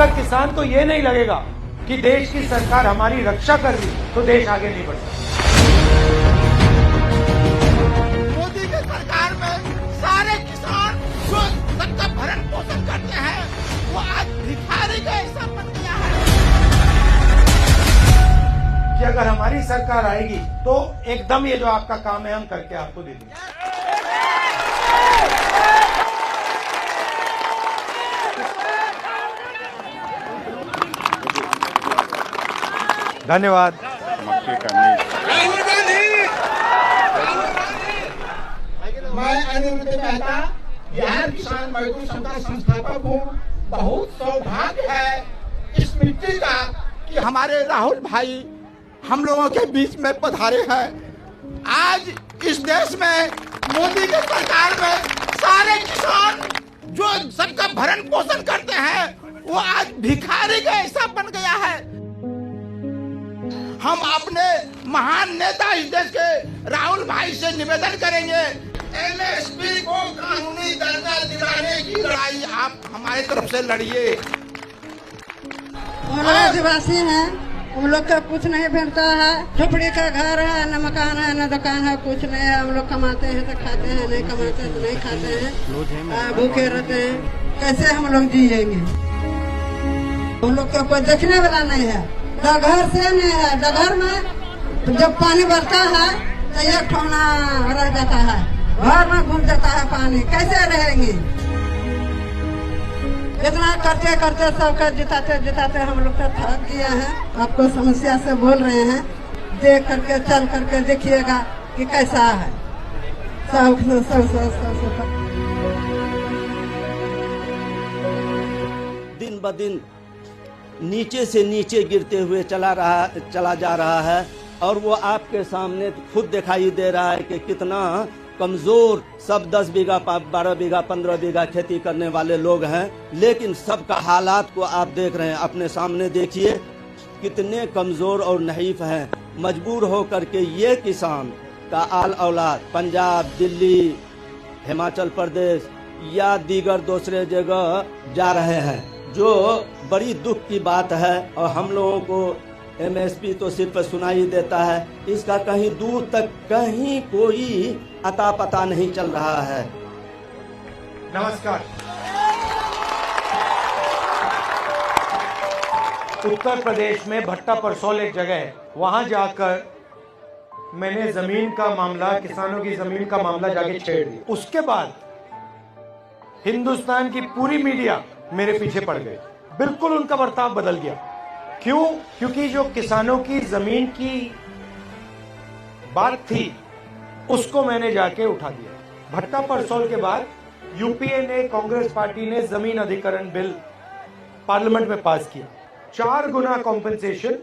अगर किसान को ये नहीं लगेगा कि देश की सरकार हमारी रक्षा कर रही तो देश आगे नहीं बढ़ सकता। मोदी की सरकार में सारे किसान जो सबका भरण पोषण करते हैं वो आज भिखारी के ऐसा बन गया है कि अगर हमारी सरकार आएगी तो एकदम ये जो आपका काम है हम करके आपको दे देंगे। धन्यवाद। राहुल गांधी मैं अनिरुद्ध मेहता बिहार किसान मजदूर संघ का संस्थापक हूँ। बहुत सौभाग्य है इस मिट्टी का कि हमारे राहुल भाई हम लोगों के बीच में पधारे हैं। आज इस देश में मोदी की सरकार में सारे किसान जो सबका भरण पोषण करते हैं वो आज भिखारी का ऐसा बन गया है। हम अपने महान नेता इस देश के राहुल भाई से निवेदन करेंगे एमएसपी को कानूनी दर्जा दिलाने की लड़ाई आप हमारी तरफ से लड़िए। हम लोग आदिवासी हैं, हम लोग का कुछ नहीं मिलता है। झोपड़ी का घर है, न मकान है, न दुकान है, कुछ नहीं है। हम लोग कमाते हैं तो खाते हैं, नहीं कमाते हैं तो नहीं खाते हैं, भूखे रहते हैं। कैसे हम लोग जिएंगे? हम लोग का कोई देखने वाला नहीं है। डगर से नहीं है, डगर में जब पानी बरसता है तो एक ठोना रह जाता है, घर में घुस जाता है पानी। कैसे रहेंगे? इतना करते करते सबका जिताते जिताते हम लोग तो थक गए हैं। आपको समस्या से बोल रहे हैं, देख करके चल करके देखिएगा कि कैसा है। सब दिन ब दिन नीचे से नीचे गिरते हुए चला जा रहा है और वो आपके सामने खुद दिखाई दे रहा है कि कितना कमजोर सब 10 बीघा 12 बीघा 15 बीघा खेती करने वाले लोग हैं। लेकिन सबका हालात को आप देख रहे हैं, अपने सामने देखिए कितने कमजोर और नहीफ हैं। मजबूर होकर के ये किसान का आल औलाद पंजाब, दिल्ली, हिमाचल प्रदेश या दीगर दूसरे जगह जा रहे हैं, जो बड़ी दुख की बात है। और हम लोगों को एमएसपी तो सिर्फ सुनाई देता है, इसका कहीं दूर तक कहीं कोई अता पता नहीं चल रहा है। नमस्कार। उत्तर प्रदेश में भट्टा परसौल एक जगह है, वहां जाकर मैंने जमीन का मामला, किसानों की जमीन का मामला जाके छेड़ दिया। उसके बाद हिंदुस्तान की पूरी मीडिया मेरे पीछे पड़ गई। बिल्कुल उनका बर्ताव बदल गया। क्यों? क्योंकि जो किसानों की जमीन की बात थी उसको मैंने जाके उठा दिया। भट्टा परसौल के बाद यूपीए ने, कांग्रेस पार्टी ने जमीन अधिग्रहण बिल पार्लियामेंट में पास किया। 4 गुना कॉम्पेंसेशन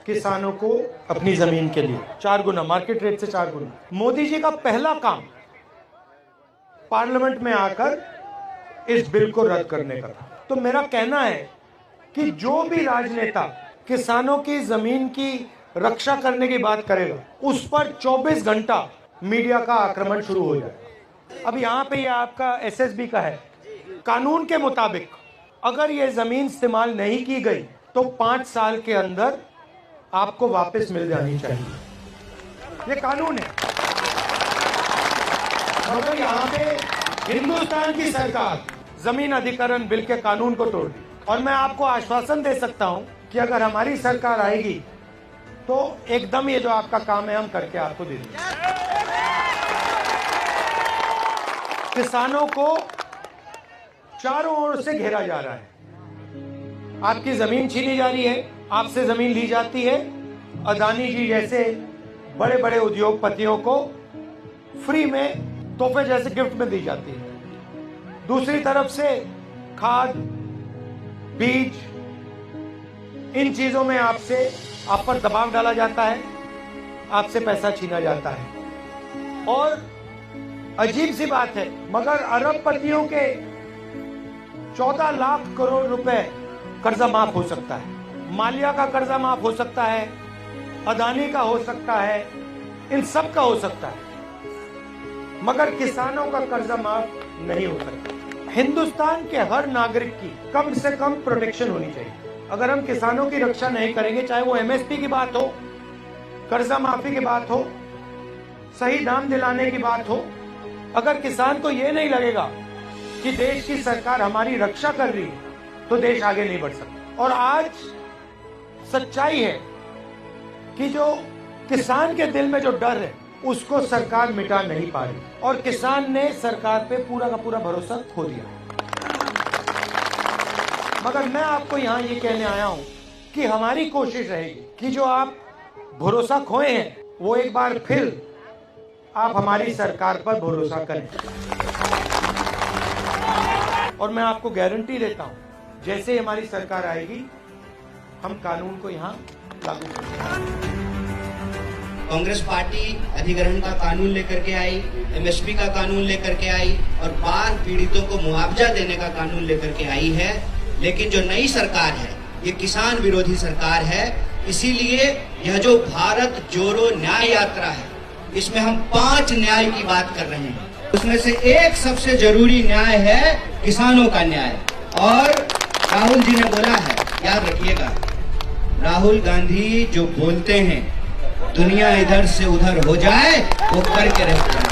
किसानों को अपनी जमीन के लिए, 4 गुना, मार्केट रेट से 4 गुना। मोदी जी का पहला काम पार्लियामेंट में आकर इस बिल को रद्द करने का था। तो मेरा कहना है कि जो भी राजनेता किसानों की जमीन की रक्षा करने की बात करेगा उस पर 24 घंटा मीडिया का आक्रमण शुरू हो जाएगा। अब यहाँ पे ये आपका एसएसबी का है, कानून के मुताबिक अगर ये जमीन इस्तेमाल नहीं की गई तो 5 साल के अंदर आपको वापस मिल जानी चाहिए। ये कानून है। मगर यहाँ पे हिंदुस्तान की सरकार जमीन अधिग्रहण बिल के कानून को तोड़ दी। और मैं आपको आश्वासन दे सकता हूं कि अगर हमारी सरकार आएगी तो एकदम ये जो आपका काम है हम करके आपको दे देंगे। किसानों को चारों ओर से घेरा जा रहा है। आपकी जमीन छीनी जा रही है, आपसे जमीन ली जाती है। अदानी जी जैसे बड़े बड़े उद्योगपतियों को फ्री में तोहफे जैसे गिफ्ट में दी जाती है। दूसरी तरफ से खाद, बीज, इन चीजों में आप पर दबाव डाला जाता है, आपसे पैसा छीना जाता है। और अजीब सी बात है, मगर अरबपतियों के 14 लाख करोड़ रुपए कर्जा माफ हो सकता है। मालिया का कर्जा माफ हो सकता है, अदानी का हो सकता है, इन सब का हो सकता है, मगर किसानों का कर्जा माफ नहीं हो सकता। हिंदुस्तान के हर नागरिक की कम से कम प्रोटेक्शन होनी चाहिए। अगर हम किसानों की रक्षा नहीं करेंगे, चाहे वो एमएसपी की बात हो, कर्जा माफी की बात हो, सही दाम दिलाने की बात हो, अगर किसान को ये नहीं लगेगा कि देश की सरकार हमारी रक्षा कर रही है, तो देश आगे नहीं बढ़ सकता। और आज सच्चाई है कि जो किसान के दिल में जो डर है, उसको सरकार मिटा नहीं पा रही, और किसान ने सरकार पे पूरा का पूरा भरोसा खो दिया। मगर मैं आपको यहां ये कहने आया हूं कि हमारी कोशिश रहेगी कि जो आप भरोसा खोए हैं, वो एक बार फिर आप हमारी सरकार पर भरोसा करें। और मैं आपको गारंटी देता हूं, जैसे ही हमारी सरकार आएगी, हम कानून को यहां लागू करेंगे। कांग्रेस पार्टी अधिग्रहण का कानून लेकर के आई, एमएसपी का कानून लेकर के आई और बाढ़ पीड़ितों को मुआवजा देने का कानून लेकर के आई है। लेकिन जो नई सरकार है, ये किसान विरोधी सरकार है। इसीलिए यह जो भारत जोड़ो न्याय यात्रा है, इसमें हम 5 न्याय की बात कर रहे हैं। उसमें से एक सबसे जरूरी न्याय है किसानों का न्याय। और राहुल जी ने बोला है, याद रखिएगा, राहुल गांधी जो बोलते हैं दुनिया इधर से उधर हो जाए, वो करके रहते हैं।